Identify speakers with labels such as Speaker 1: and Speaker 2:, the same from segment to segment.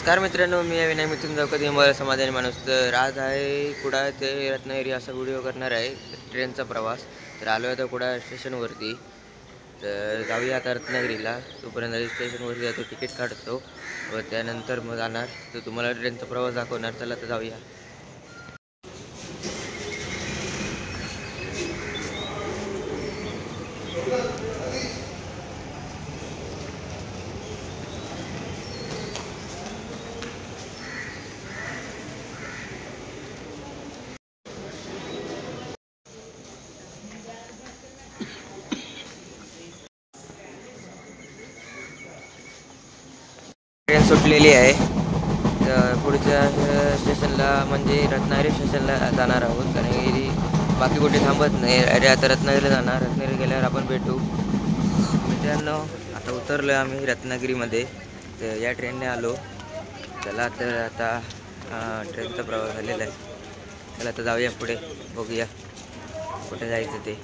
Speaker 1: नमस्कार मित्रांनो, मी विनय मिथुन जावकर हिमालय समाधानी माणूस. तर आज आहे कुडाळ ते रत्नागिरी असा व्हिडिओ करणार आहे, ट्रेनचा प्रवास. तर आलो आहे तर कुडाळ स्टेशनवरती. तर जाऊया आता रत्नागिरीला. तोपर्यंत स्टेशनवरती जातो, तिकीट काढतो व त्यानंतर मग जाणार. तर तुम्हाला ट्रेनचा प्रवास दाखवणार. चला तर जाऊया. ट्रेन सुटलेली आहे. तर पुढच्या स्टेशनला म्हणजे रत्नागिरी स्टेशनला जाणार आहोत, कारण बाकी कुठे थांबत नाही. अरे आता रत्नागिरीला जाणार. रत्नागिरी गेल्यावर आपण भेटू. मित्रांनो, आता उतरलो आम्ही रत्नागिरीमध्ये. तर या ट्रेनने आलो. चला तर आता ट्रेनचा प्रवास झालेला आहे. चला आता जाऊया पुढे, बघूया कुठे जायचं ते.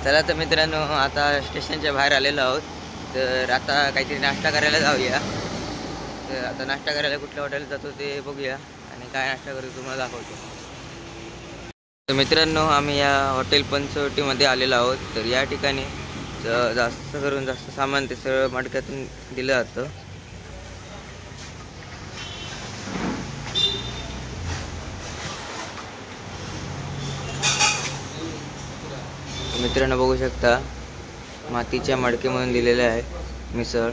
Speaker 1: चला तर मित्रांनो, आता स्टेशनच्या बाहेर आलेलो आहोत. तर आता काहीतरी नाश्ता करायला जाऊया. तर आता नाश्ता करायला कुठल्या हॉटेलला जातो ते बघूया, आणि काय नाश्ता करू तुम्हाला दाखवतो. तर मित्रांनो, आम्ही या हॉटेल पंचवटीमध्ये आलेलो आहोत. तर या ठिकाणी जास्त सामान ते सगळं मडक्यातून दिलं जातं. मित्रांनो बघू शकता, मातीच्या मडक्यामधून दिलेलं आहे मिसळ.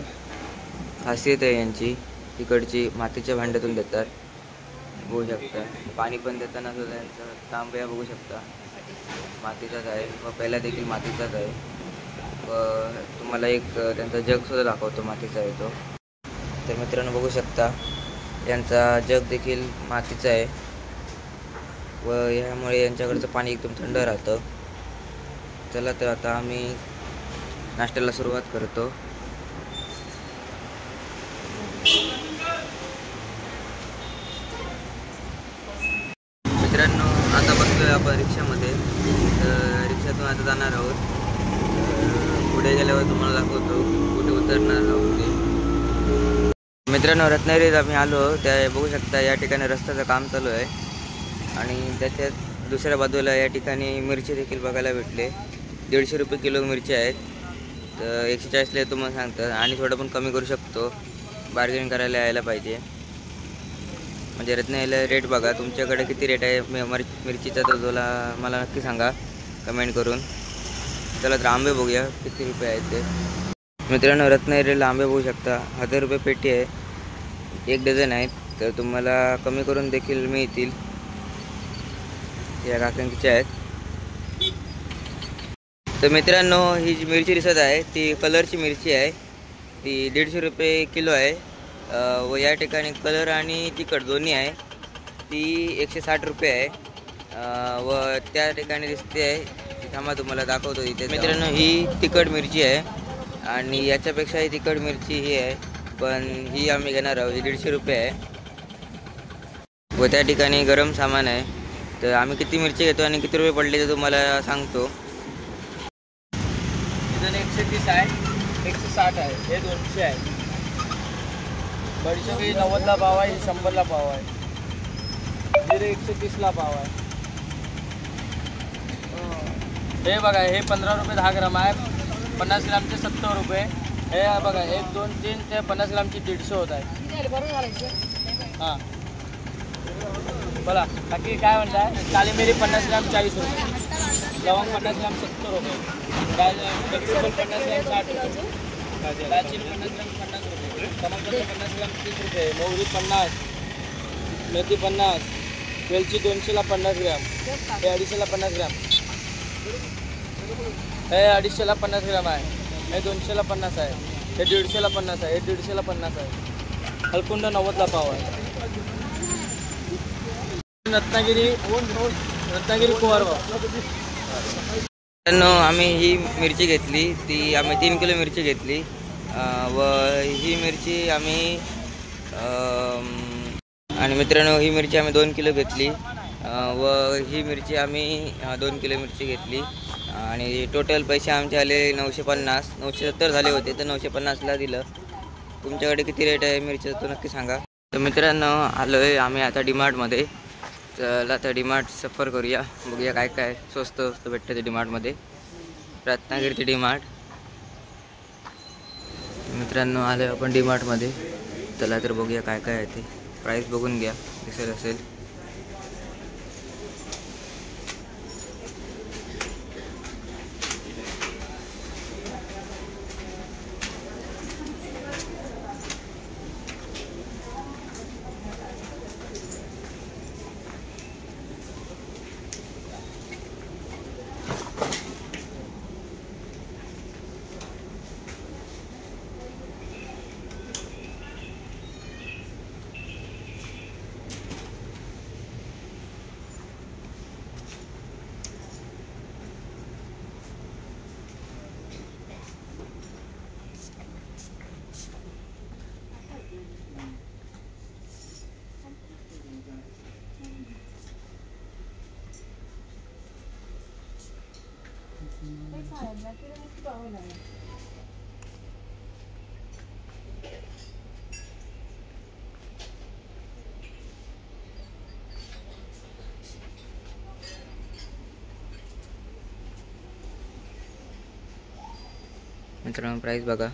Speaker 1: खासियत आहे यांची, तिकडची मातीच्या भांड्यातून देतात. बघू शकता, पाणी पण देताना सुद्धा यांचा तांब्या बघू शकता मातीचाच आहे, व पहिला देखील मातीचाच आहे. व तुम्हाला एक त्यांचा जग सुद्धा दाखवतो, मातीचा आहे तो. तर मित्रांनो बघू शकता, यांचा जग देखील मातीचा आहे व यामुळे यांच्याकडचं पाणी एकदम थंड राहतं. चला तर आता आम्ही नाश्त्याला सुरुवात करतो. मित्रांनो, आता बसलोय आपण रिक्षामध्ये. तर रिक्षातून आता जाणार आहोत. पुढे गेल्यावर तुम्हाला दाखवतो कुठे उतरणार आहोत ते. मित्रांनो, रत्नागिरीत आम्ही आलो. त्या बघू शकता, या ठिकाणी रस्त्याचं काम चालू आहे, आणि त्याच्यात दुसऱ्या बाजूला या ठिकाणी मिरची देखील बघायला भेटले. 150 रुपये किलो मिरची आहेत. तर 140ला येतो मग सांगतात, आणि थोडं पण कमी करू शकतो. बार्गेनिंग करायला यायला पाहिजे. म्हणजे रत्नागिरीला रेट बघा, तुमच्याकडे किती रेट आहे मिरचीचा, तो मला नक्की सांगा कमेंट करून. चला तर आंबे बघूया किती रुपये आहेत ते. मित्रांनो, रत्नागिरीला आंबे बघू शकता, 1000 रुपये पेटी आहे. 1 डझन आहेत. तर तुम्हाला कमी करून देखील मिळतील. या काकांच्या आहेत. तर मित्रांनो, ही जी मिरची दिसत आहे ती कलरची मिरची आहे. ती 150 रुपये किलो आहे. व या ठिकाणी कलर आणि तिखट दोन्ही आहे. ती 160 रुपये आहे. व त्या ठिकाणी दिसते आहे, थांबा तुम्हाला दाखवतो इथे. मित्रांनो, ही तिखट मिरची आहे, आणि याच्यापेक्षाही तिखट मिरची ही आहे, पण ही आम्ही घेणार आहोत. ही 150 रुपये आहे. व त्या ठिकाणी गरम सामान आहे. तर आम्ही किती मिरची घेतो आणि किती रुपये पडले ते तुम्हाला सांगतो.
Speaker 2: 130 आहे, 160 आहे, हे 200 आहे. बडीशेप ही 90ला पाव आहे, ही 100ला पाव आहे. जिरे 130ला पाव आहे. हे बघा, हे 15 रुपये 10 ग्राम आहे. 50 ग्रामचे 70 रुपये. हे बघा, 1 2 3 ते 50 ग्रामची 150 होत आहे. हां बोला बाकी काय म्हणताय. काली मिरी 50 ग्राम 40 रुपये. लवंग 50 ग्राम 70 रुपये. वेजिटेबल 50 ग्राम 60 रुपये. दालचिनी 50 ग्राम 50 रुपये. तमालपत्र 50 ग्राम 30 रुपये. मोहरी 50. मेथी 50. वेलची 200ला 50 ग्राम. हे 250ला 50 ग्राम. हे 250ला 50 ग्राम आहे. हे 200ला 50 आहे. हे 150ला 50 आहे. हे 150ला 50 आहे. हलकुंड 90ला पाव आहे. रत्नागिरी कुवारगाव.
Speaker 1: मित्रांनो आम्ही ही मिरची घेतली, ती आम्ही 3 किलो मिरची घेतली व ही मिरची आम्ही आणि मित्रांनो ही मिरची आम्ही 2 किलो घेतली व ही मिरची आम्ही 2 किलो मिरची घेतली आणि टोटल पैसे आमचे आले 950. 970 झाले होते तर 950ला दिलं. तुमच्याकडे किती रेट आहे मिरचीचा तो नक्की सांगा. तर मित्रांनो आलो आहे आम्ही आता डीमार्टमध्ये. चला आता डीमार्ट सफर करूया, बघूया काय काय स्वस्त भेटतं ते डीमार्टमध्ये. रत्नागिरीचे डीमार्ट. मित्रांनो आलो आपण डीमार्टमध्ये. चला तर बघूया काय काय आहे ते. प्राईस बघून घ्या, दिसत असेल. मित्रांनो प्राईस बघा.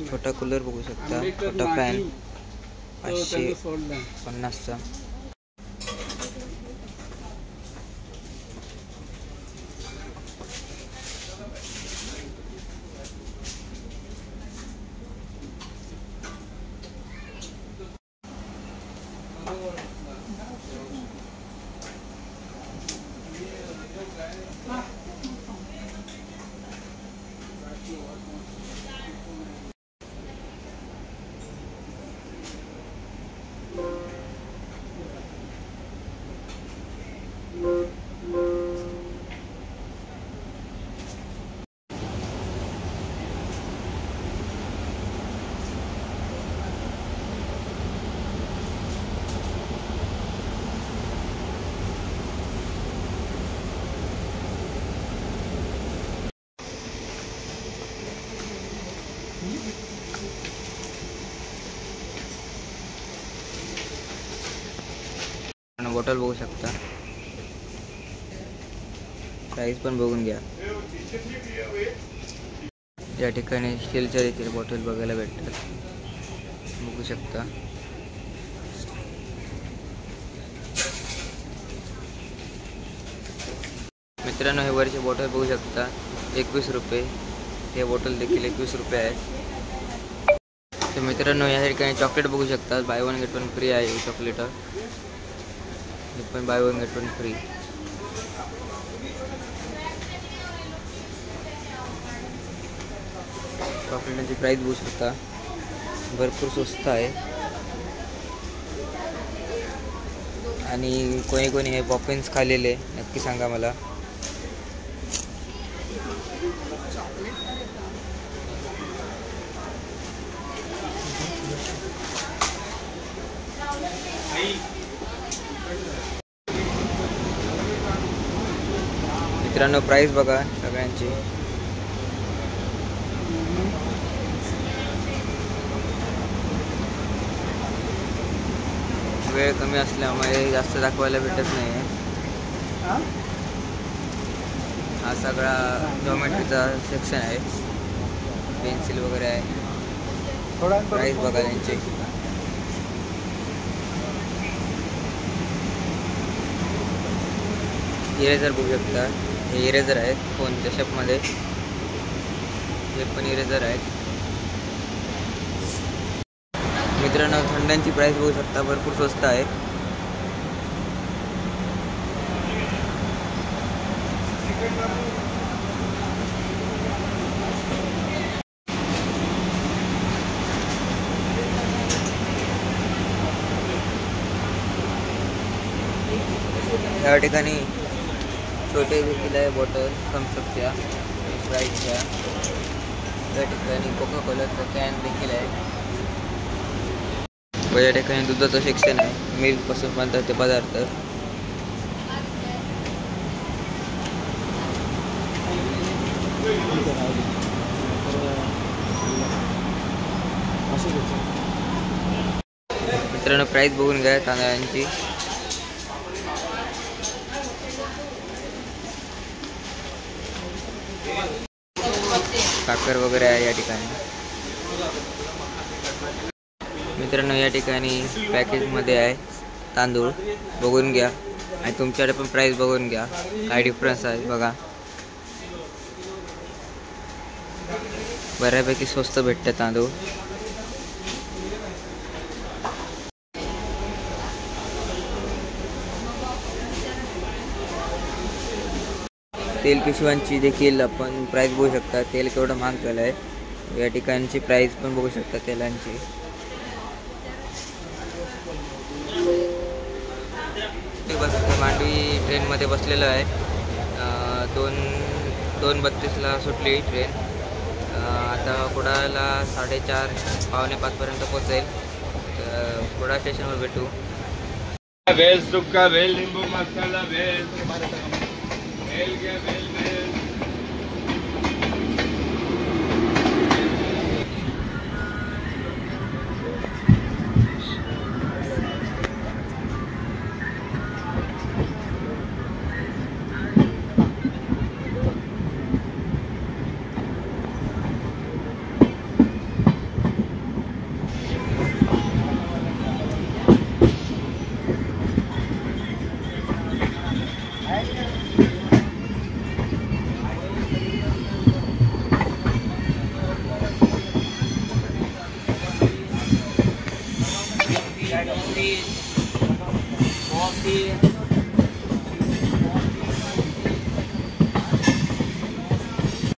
Speaker 1: छोटा कूलर बघू शकता, छोटा फॅन 550चा. बॉटल बघू शकता, प्राइस पण बघून घ्या. या ठिकाणी स्टीलच्या देखील बॉटल बघायला भेटतात, बघू शकता. मित्रांनो हे वरची बॉटल बघू शकता 21 रुपये. हे बॉटल देखील 21 रुपये आहे. तर मित्रांनो या ठिकाणी चॉकलेट बघू शकता, buy one get one free आहे चॉकलेट. हे पण buy one get one free. चॉकलेटांची प्राइस बघू शकता, भरपूर स्वस्त आहे. आणि कोणी कोणी हे पॉपिन्स खाल्लेले नक्की सांगा मला. मित्रांनो प्राइस बघा सगळ्यांची. वेळ कमी असल्यामुळे जास्त दाखवायला भेटत नाही. हा सगळा जॉमेट्रीचा सेक्शन आहे, पेन्सिल वगैरे आहे. प्राइस बघा त्यांची. इरेझर बघू शकता, हे इरेझर आहेत फोनच्या शेपमध्ये. हे पण इरेझर आहेत. मित्रांनो थंड्यांची प्राइस बघू शकता, भरपूर स्वस्त आहे. या ठिकाणी छोटे देखील आहे बॉटल थम्सअपच्या, स्प्राईटच्या. या ठिकाणी कोका कोलाचा कॅन देखील आहे. व या ठिकाणी दुधाचं सेक्शन आहे, मिल्कपासून बनतात ते पदार्थ. मित्रांनो प्राइस बघून घ्या तांदळांची. साखर वगैरे आहे या ठिकाणी. मित्रांनो या ठिकाणी पॅकेजमध्ये आहे तांदूळ, बघून घ्या आणि तुमच्याकडे पण प्राइस बघून घ्या, काय डिफरन्स आहे बघा. बऱ्यापैकी स्वस्त भेटते तांदूळ. तेल पिशव्यांची देखील आपण प्राइस बघू शकता. तेल केवढं महाग झालं आहे. या ठिकाणची प्राइस पण बघू शकता तेलांची. मांडवी ट्रेनमध्ये बसलेलं आहे. 2:32ला सुटली ट्रेन. आता कुडाळला 4:30 पावणे 5पर्यंत पोहोचेल. कुडाळ स्टेशनवर भेटू.
Speaker 3: भेल सुक्का भेल लिंबू मसाला भेल भेल घ्या भेल भेल.
Speaker 2: coffee